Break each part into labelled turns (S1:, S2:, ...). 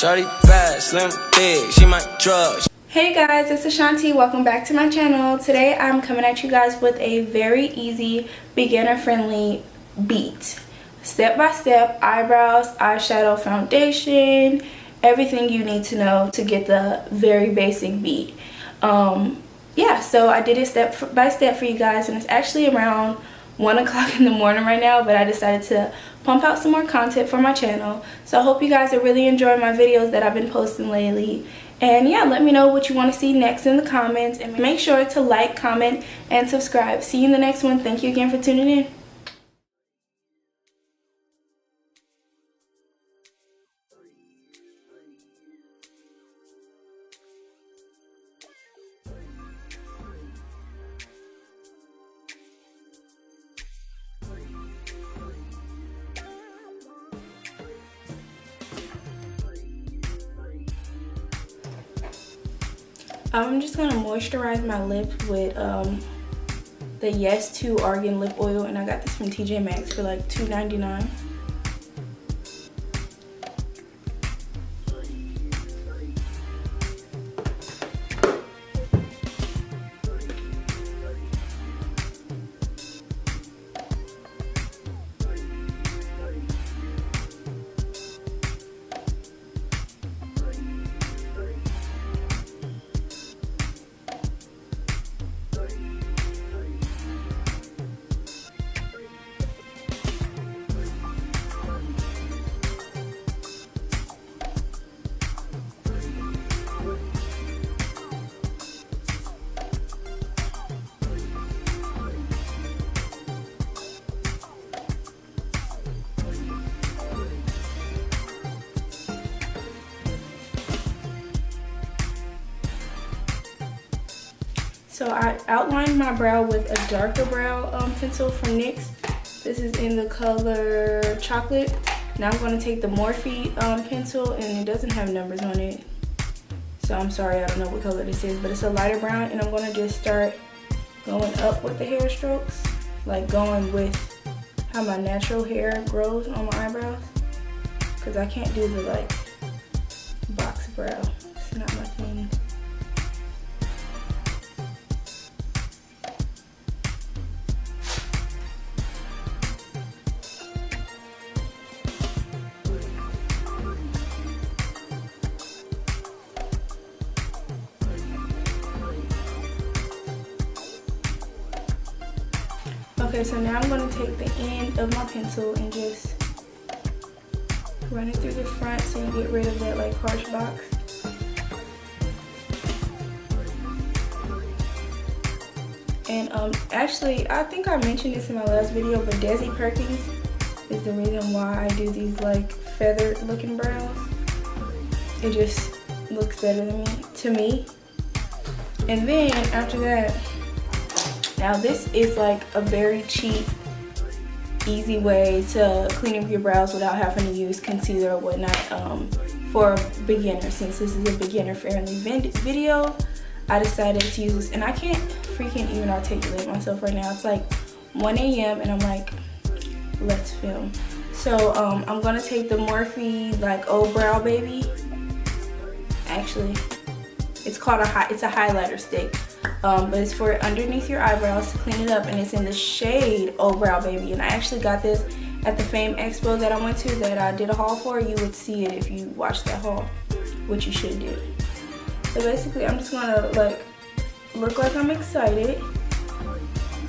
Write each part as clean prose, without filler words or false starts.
S1: Shorty bad, slim, big, she my drug.
S2: Hey guys, it's Ashanti. Welcome back to my channel. Today I'm coming at you guys with a very easy, beginner-friendly beat. Step-by-step, eyebrows, eyeshadow, foundation, everything you need to know to get the very basic beat. Yeah, so I did it step by step for you guys, and it's actually around 1 o'clock in the morning right now, but I decided to pump out some more content for my channel. So I hope you guys are really enjoying my videos that I've been posting lately. And yeah, let me know what you want to see next in the comments, and make sure to like, comment, and subscribe. See you in the next one. Thank you again for tuning in. I'm just gonna moisturize my lip with the Yes 2 Argan Lip Oil, and I got this from TJ Maxx for like $2.99. So I outlined my brow with a darker brow pencil from NYX. This is in the color Chocolate. Now I'm going to take the Morphe pencil, and it doesn't have numbers on it, so I'm sorry, I don't know what color this is, but it's a lighter brown, and I'm going to just start going up with the hair strokes, like going with how my natural hair grows on my eyebrows, because I can't do the like box brow. It's not my thing. Okay, so now I'm going to take the end of my pencil and just run it through the front so you get rid of that like harsh box. And actually, I think I mentioned this in my last video, but Desi Perkins is the reason why I do these like feathered looking brows. It just looks better to me. And then after that, now this is like a very cheap, easy way to clean up your brows without having to use concealer or whatnot for a beginner. Since this is a beginner friendly video, I decided to use this, and I can't freaking even articulate myself right now. It's like 1 a.m. and I'm like, let's film. So I'm gonna take the Morphe like Oh Brow Baby. Actually, it's called it's a highlighter stick. But it's for underneath your eyebrows to clean it up, and it's in the shade Oh Brow Baby. And I actually got this at the Fame Expo that I went to, that I did a haul for. You would see it if you watched that haul, which you should do. So basically, I'm just gonna like look like I'm excited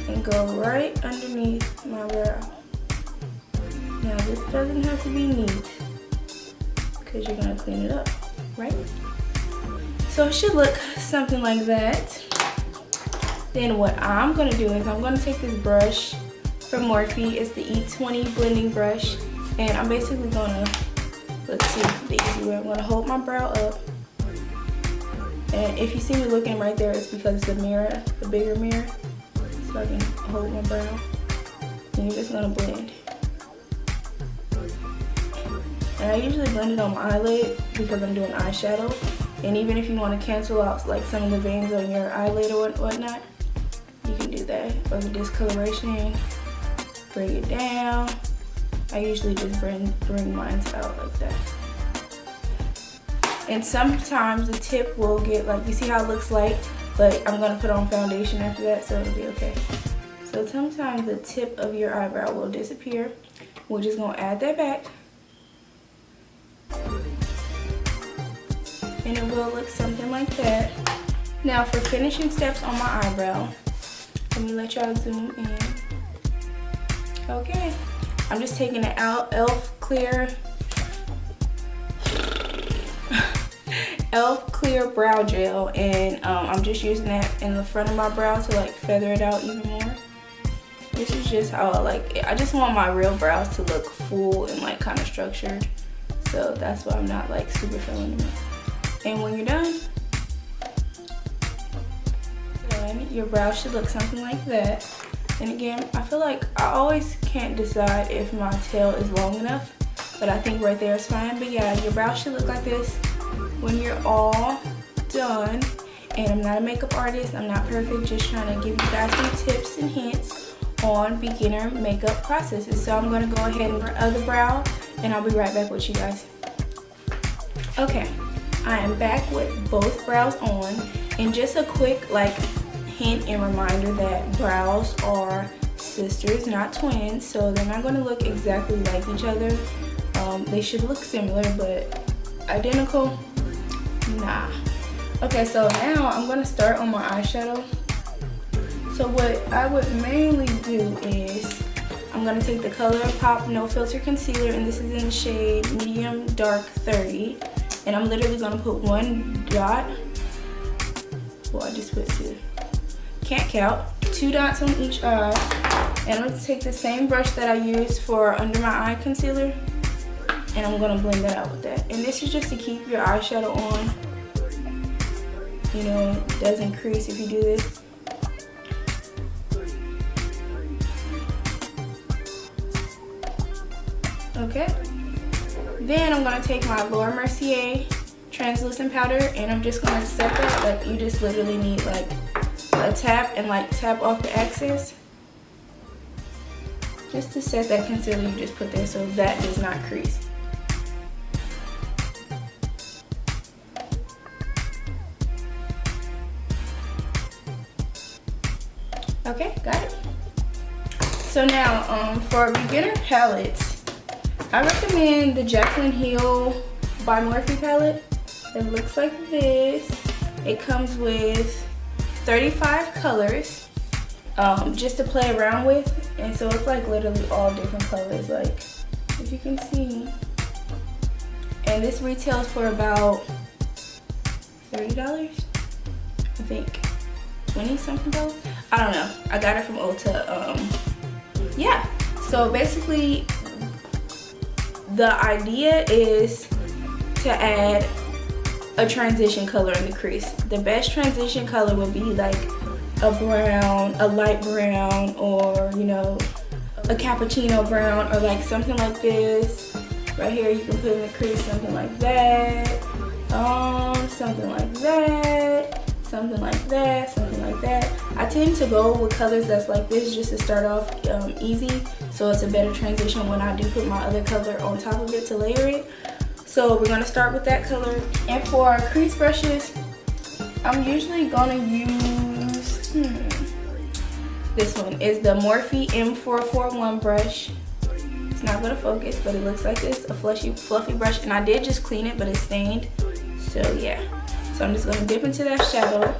S2: and go right underneath my brow. Now this doesn't have to be neat because you're gonna clean it up, right? So it should look something like that. Then what I'm gonna do is I'm gonna take this brush from Morphe. It's the E20 blending brush, and I'm basically gonna, let's see the easy way. I'm gonna hold my brow up, and if you see me looking right there, it's because it's a mirror, the bigger mirror, so I can hold my brow. And you're just gonna blend. And I usually blend it on my eyelid because I'm doing eyeshadow. And even if you want to cancel out like some of the veins on your eyelid or whatnot, you can do that. Or the discoloration, bring it down. I usually just bring mine out like that. And sometimes the tip will get like, you see how it looks light, but I'm gonna put on foundation after that, so it'll be okay. So sometimes the tip of your eyebrow will disappear. We're just gonna add that back. And it will look something like that. Now for finishing steps on my eyebrow, let me let y'all zoom in. Okay, I'm just taking an e.l.f. clear brow gel, and I'm just using that in the front of my brow to like feather it out even more. This is just how I like it. I just want my real brows to look full and like kind of structured, so that's why I'm not like super filling them. And when you're done, then your brow should look something like that. And again, I feel like I always can't decide if my tail is long enough, but I think right there is fine. But yeah, your brow should look like this when you're all done. And I'm not a makeup artist, I'm not perfect, just trying to give you guys some tips and hints on beginner makeup processes. So I'm gonna go ahead and other brow, and I'll be right back with you guys. Okay, I am back with both brows on, and just a quick like hint and reminder that brows are sisters, not twins, so they're not going to look exactly like each other. They should look similar, but identical, nah. Okay, so now I'm going to start on my eyeshadow. So what I would mainly do is I'm going to take the ColourPop No Filter Concealer, and this is in the shade Medium Dark 30, and I'm literally going to put one dot. Well, I just put two. Can't count. 2 dots on each eye. And I'm going to take the same brush that I used for under my eye concealer, and I'm going to blend that out with that. And this is just to keep your eyeshadow on. You know, it doesn't crease if you do this. Okay. Then I'm going to take my Laura Mercier translucent powder, and I'm just going to set that. Like, you just literally need like a tap and like tap off the excess just to set that concealer you just put there so that does not crease. Okay, got it. So now for beginner palettes, I recommend the Jaclyn Hill by Morphe palette. It looks like this. It comes with 35 colors just to play around with, and so it's like literally all different colors, like if you can see. And this retails for about $30, I think, 20 something dollars. I don't know. I got it from Ulta. Yeah. So basically, the idea is to add a transition color in the crease. The best transition color would be like a brown, a light brown, or you know, a cappuccino brown, or like something like this. Right here, you can put in the crease something like that, something like that, something like that, something like that. I tend to go with colors that's like this just to start off easy, so it's a better transition when I do put my other color on top of it to layer it. So we're gonna start with that color. And for our crease brushes, I'm usually gonna use, this one is the Morphe M441 brush. It's not gonna focus, but it looks like this, a fluffy brush. And I did just clean it, but it's stained. So yeah, so I'm just gonna dip into that shadow.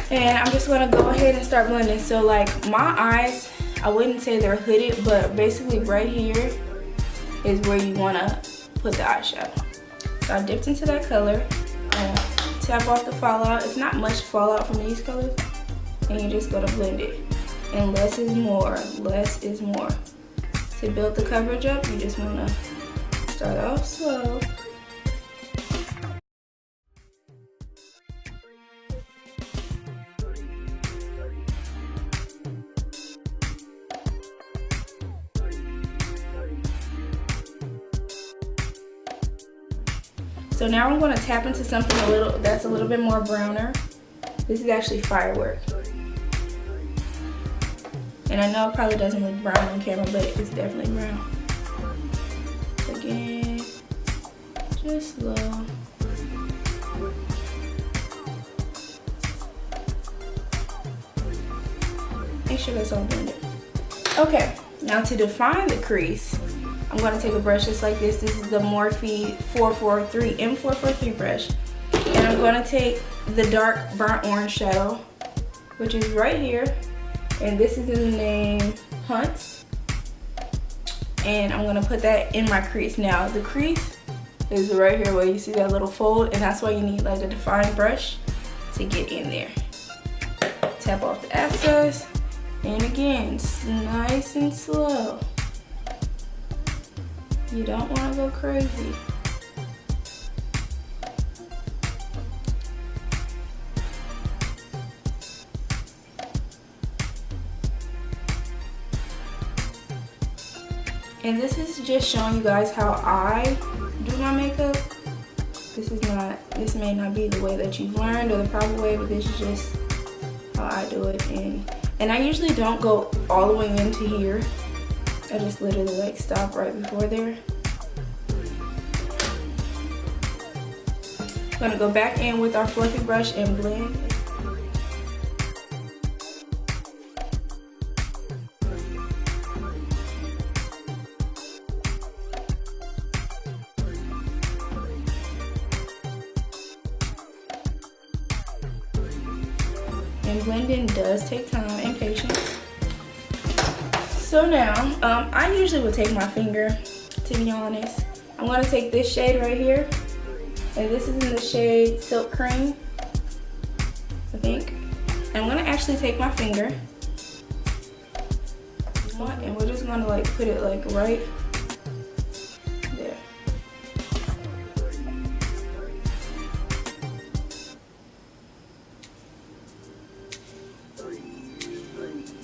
S2: And I'm just gonna go ahead and start blending. So like my eyes, I wouldn't say they're hooded, but basically right here is where you wanna put the eyeshadow. So I dipped into that color, tap off the fallout. It's not much fallout from these colors, and you're just gonna blend it. And less is more, less is more. To build the coverage up, you just wanna start off slow. So now I'm going to tap into something that's a little bit more browner. This is actually Firework. And I know it probably doesn't look brown on camera, but it's definitely brown. Again, Just low. Make sure that's all blended. Okay, now to define the crease, I'm going to take a brush just like this. This is the Morphe M443 brush. And I'm going to take the dark burnt orange shadow, which is right here. And this is in the name Hunts. And I'm going to put that in my crease. Now, the crease is right here where you see that little fold. And that's why you need like a defined brush to get in there. Tap off the excess. And again, nice and slow. You don't want to go crazy. And this is just showing you guys how I do my makeup. This may not be the way that you've learned or the proper way, but this is just how I do it. And I usually don't go all the way into here. I just literally like stop right before there. I'm gonna go back in with our fluffy brush and blend. And blending does take time and patience. So now, I usually would take my finger, to be honest. I'm gonna take this shade right here, and this is in the shade Silk Cream, I think. And I'm gonna actually take my finger, and we're just gonna like put it like right there.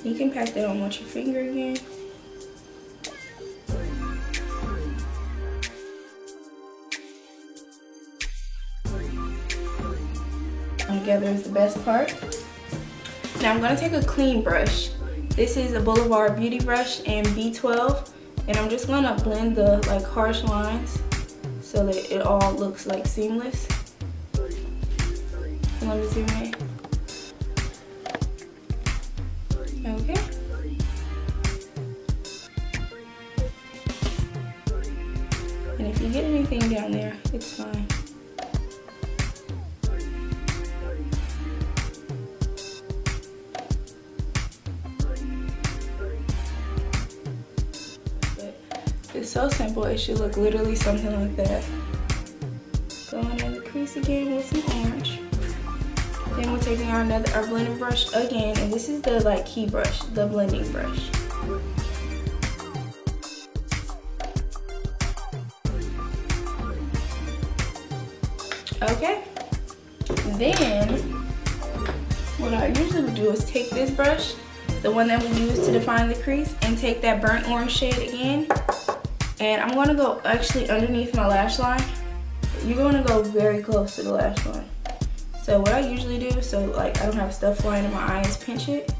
S2: You can pack that on with your finger again. Together is the best part. Now I'm going to take a clean brush. This is a Boulevard Beauty brush in B12, and I'm just going to blend the like harsh lines so that it all looks like seamless. Let me zoom in. Okay. And if you get anything down there, it's fine. It's so simple, it should look literally something like that. Going in the crease again with some orange. Then we're taking our blending brush again, and this is the like key brush, the blending brush. Okay. Then what I usually would do is take this brush, the one that we use to define the crease, and take that burnt orange shade again. And I'm going to go actually underneath my lash line. You're going to go very close to the lash line. So what I usually do, so like I don't have stuff flying in my eyes, pinch it.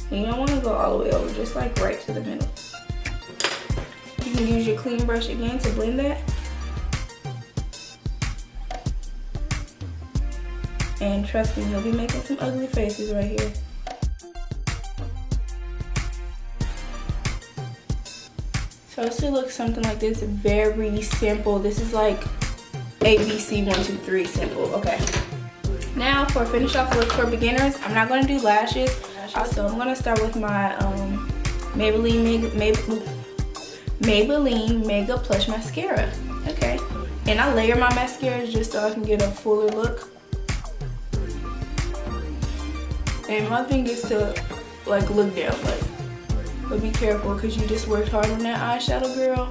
S2: And you don't want to go all the way over, just like right to the middle. You can use your clean brush again to blend that. And trust me, you'll be making some ugly faces right here. So it should look something like this, very simple. This is like ABC 1, 2, 3 simple. Okay. Now for finish off look for beginners, I'm not going to do lashes. So I'm going to start with my Maybelline Mega Plush Mascara. Okay. And I layer my mascaras just so I can get a fuller look. And my thing is to like look down, like, but be careful because you just worked hard on that eyeshadow, girl.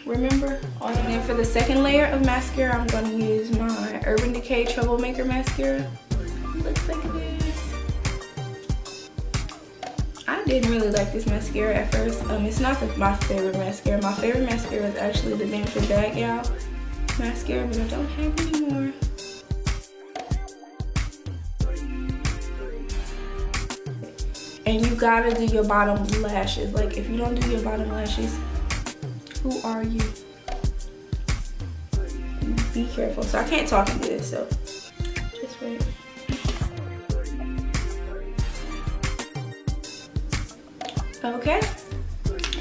S2: Remember? And then for the second layer of mascara, I'm going to use my Urban Decay Troublemaker mascara. It looks like this. I didn't really like this mascara at first. It's not my favorite mascara. My favorite mascara is actually the Benefit Bad Gal mascara, but I don't have it anymore. And you gotta do your bottom lashes. Like if you don't do your bottom lashes, Who are you? Be careful. So I can't talk and do this, so just wait. Okay,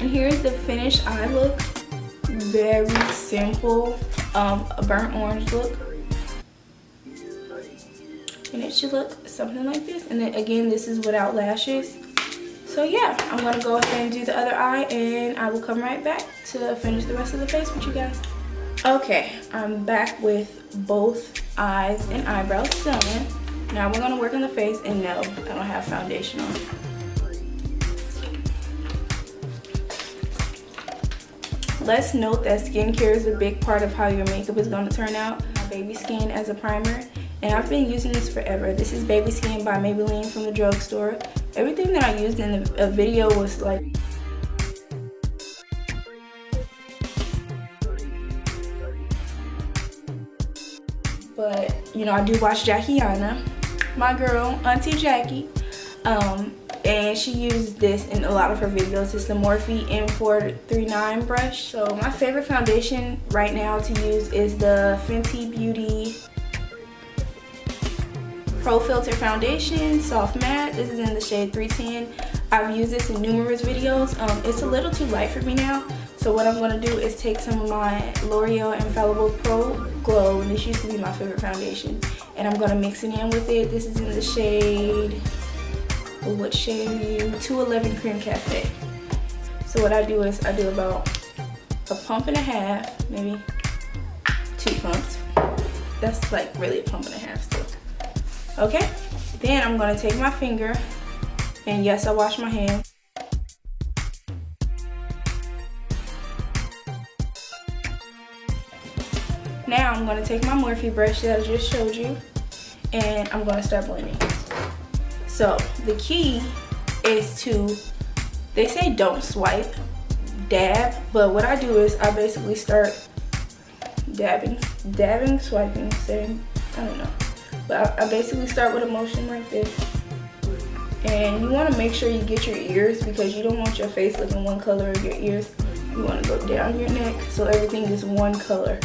S2: and here's the finished eye look. Very simple, a burnt orange look. And it should look something like this. And then again, this is without lashes. So yeah, I'm gonna go ahead and do the other eye, and I will come right back to finish the rest of the face with you guys. Okay, I'm back with both eyes and eyebrows done. Now we're gonna work on the face, and no, I don't have foundation on. Let's note that skincare is a big part of how your makeup is gonna turn out. My Baby Skin as a primer, and I've been using this forever. This is Baby Skin by Maybelline from the drugstore. Everything that I used in the video was like but you know, I do watch Jackiana, my girl, Auntie Jackie, and she uses this in a lot of her videos. It's the Morphe M439 brush. So my favorite foundation right now to use is the Fenty Beauty Pro Filter Foundation Soft Matte. This is in the shade 310. I've used this in numerous videos. It's a little too light for me now. So what I'm going to do is take some of my L'Oreal Infallible Pro Glow, and this used to be my favorite foundation, and I'm going to mix it in with it. This is in the shade, what shade are you? 211 Cream Cafe. So what I do is I do about a pump and a half, maybe 2 pumps. That's like really a pump and a half still. Okay, then I'm going to take my finger, and yes, I wash my hands. Now I'm going to take my Morphe brush that I just showed you, and I'm going to start blending. So the key is to, they say don't swipe, dab, but what I do is I basically start dabbing, swiping, saying, I don't know. But I basically start with a motion like this. And you want to make sure you get your ears, because you don't want your face looking one color or your ears. You want to go down your neck so everything is one color.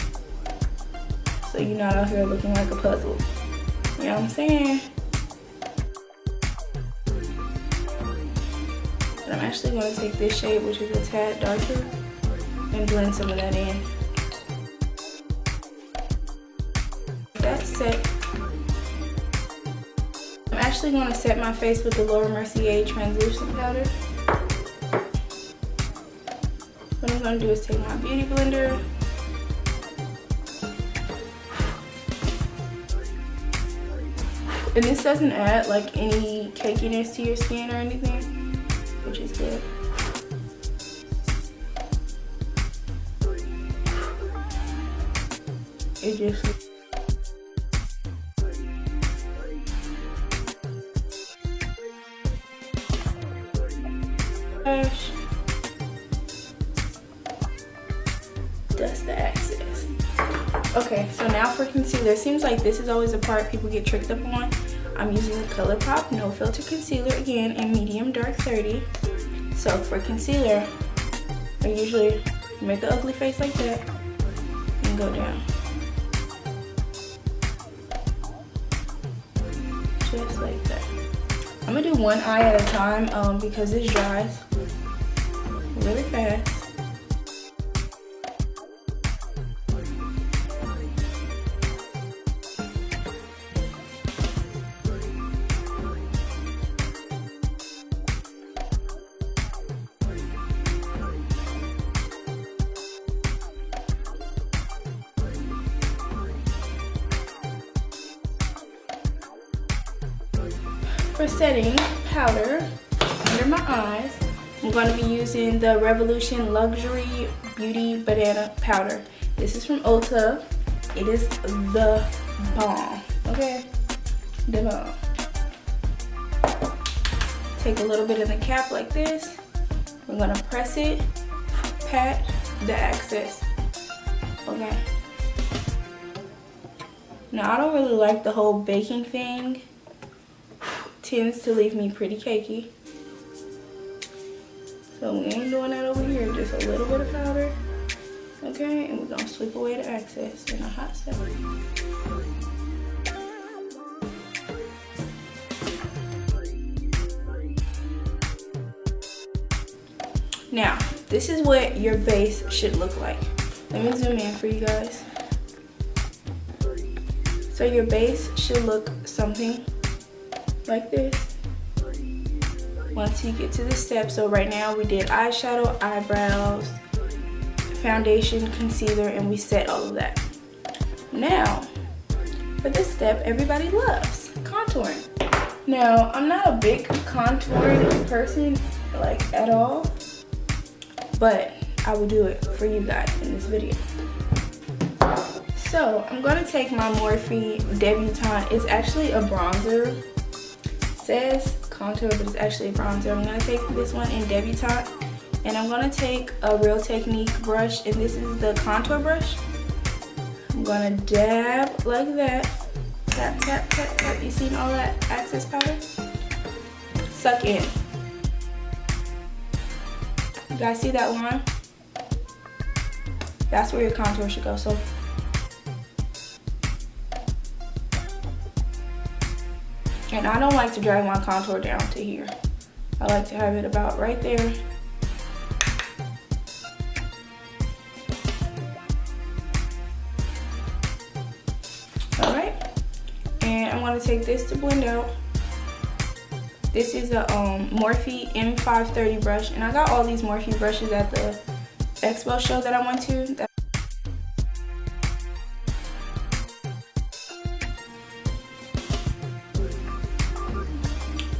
S2: So you're not out here looking like a puzzle. You know what I'm saying? And I'm actually going to take this shade, which is a tad darker, and blend some of that in. That's set. I'm actually going to set my face with the Laura Mercier translucent powder. What I'm going to do is take my beauty blender, and this doesn't add like any cakiness to your skin or anything, which is good. It just dust the excess. Okay, so now for concealer. It seems like this is always a part people get tricked up on. I'm using the ColourPop No Filter Concealer again in medium dark 30. So for concealer, I usually make an ugly face like that and go down. Just like that. I'm gonna do one eye at a time because this dries really fast. For setting powder under my eyes, I'm going to be using the Revolution Luxury Beauty Banana Powder. This is from Ulta. It is the bomb, okay? The bomb. Take a little bit in the cap like this. We're going to press it, pat the excess, okay? Now, I don't really like the whole baking thing. Tends to leave me pretty cakey. So we ain't doing that over here, just a little bit of powder. Okay, and we're gonna sweep away the excess in a hot second. Now, this is what your base should look like. Let me zoom in for you guys. So your base should look something like this. Once you get to the steps, so right now we did eyeshadow, eyebrows, foundation, concealer, and we set all of that. Now, for this step everybody loves, contouring. Now, I'm not a big contouring person, like at all, but I will do it for you guys in this video. So, I'm going to take my Morphe Debutante. It's actually a bronzer. It says contour, but it's actually a bronzer. I'm going to take this one in Debutante, and I'm going to take a Real Technique brush, and this is the contour brush. I'm going to dab like that. Tap, tap, tap, tap. You seen all that excess powder? Suck in. You guys see that line? That's where your contour should go. So and I don't like to drag my contour down to here. I like to have it about right there. Alright. And I'm going to take this to blend out. This is a Morphe M530 brush. And I got all these Morphe brushes at the expo show that I went to.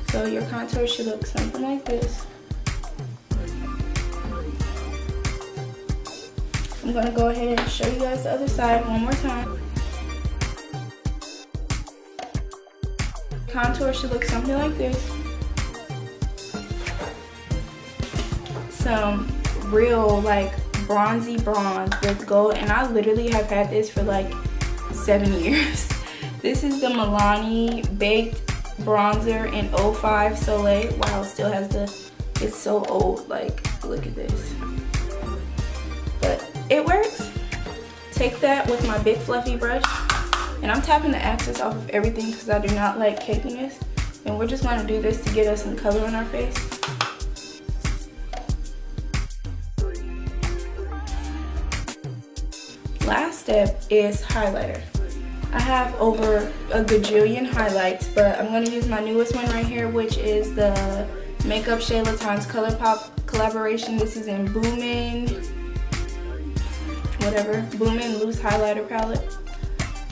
S2: So your contour should look something like this. I'm going to go ahead and show you guys the other side one more time. Contour should look something like this. Some real like bronzy bronze with gold, and I literally have had this for like 7 years. This is the Milani Baked Bronzer in 05 Soleil. Wow, it still has the, it's so old, like look at this. But it works. Take that with my big fluffy brush, and I'm tapping the excess off of everything because I do not like cakeiness. And we're just going to do this to get us some color on our face. Last step is highlighter. I have over a gajillion highlights, but I'm going to use my newest one right here, which is the Makeup Shayla times ColourPop collaboration. This is in Boomin' Loose Highlighter Palette.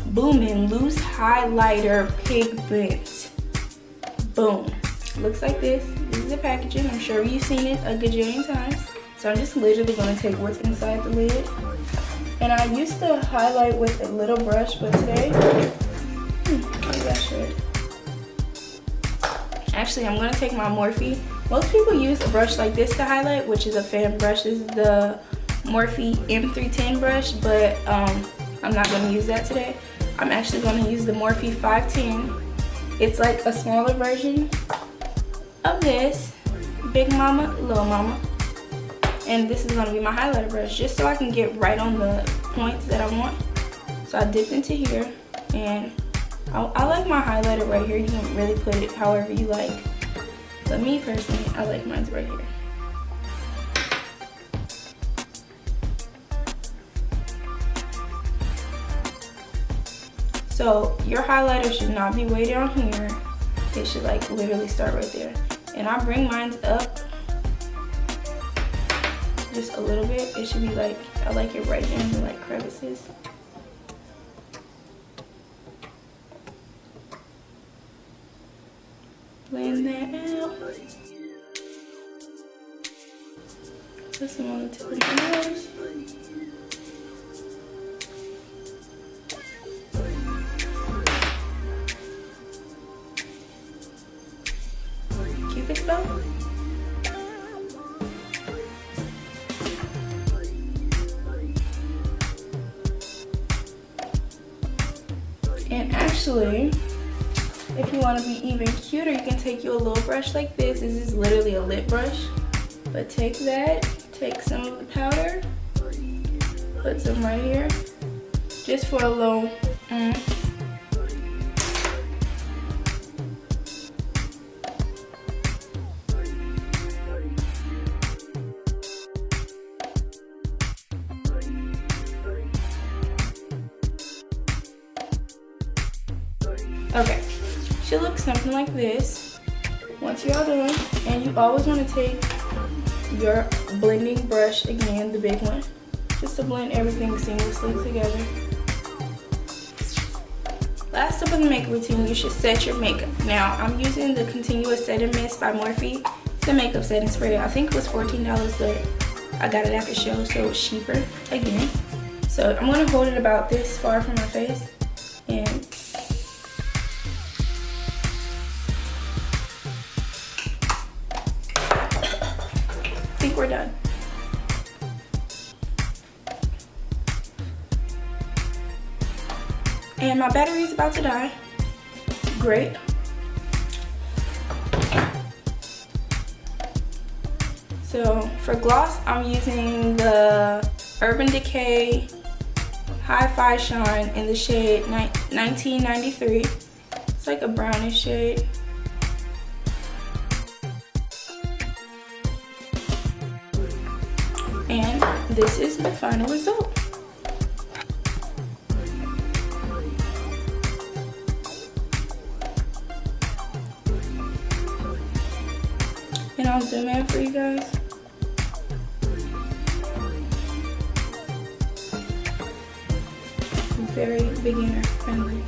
S2: Boomin' Loose Highlighter Pigment. Boom. Looks like this. This is the packaging. I'm sure you've seen it a gajillion times. So I'm just literally going to take what's inside the lid. And I used to highlight with a little brush, but today, maybe I should. Actually, I'm going to take my Morphe. Most people use a brush like this to highlight, which is a fan brush. This is the Morphe M310 brush, but I'm not going to use that today. I'm actually going to use the Morphe 510. It's like a smaller version of this. Big Mama, Little Mama. And this is going to be my highlighter brush, just so I can get right on the points that I want. So I dipped into here, and I like my highlighter right here. You can really put it however you like. But me personally, I like mine right here. So your highlighter should not be way down here. It should like literally start right there. And I bring mine up just a little bit. It should be like, I like it right in the like crevices. Blend that out. Put some on the tip of my nose. Cupid's bow. And actually, if you want to be even cuter, you can take you a little brush like this. This is literally a lip brush. But take that, take some of the powder, put some right here, just for a little. Okay, should look something like this once y'all done. And you always want to take your blending brush, again, the big one, just to blend everything seamlessly together. Last up in the makeup routine, you should set your makeup. Now, I'm using the Continuous Setting Mist by Morphe. It's a makeup setting spray. I think it was $14, but I got it at the show, so it's cheaper again. So I'm gonna hold it about this far from my face, and I think we're done. And my battery is about to die. Great. So for gloss, I'm using the Urban Decay Hi-Fi Shine in the shade 1993. It's like a brownish shade. And this is the final result. And I'll zoom in for you guys. Very beginner friendly.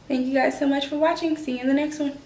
S2: Thank you guys so much for watching. See you in the next one.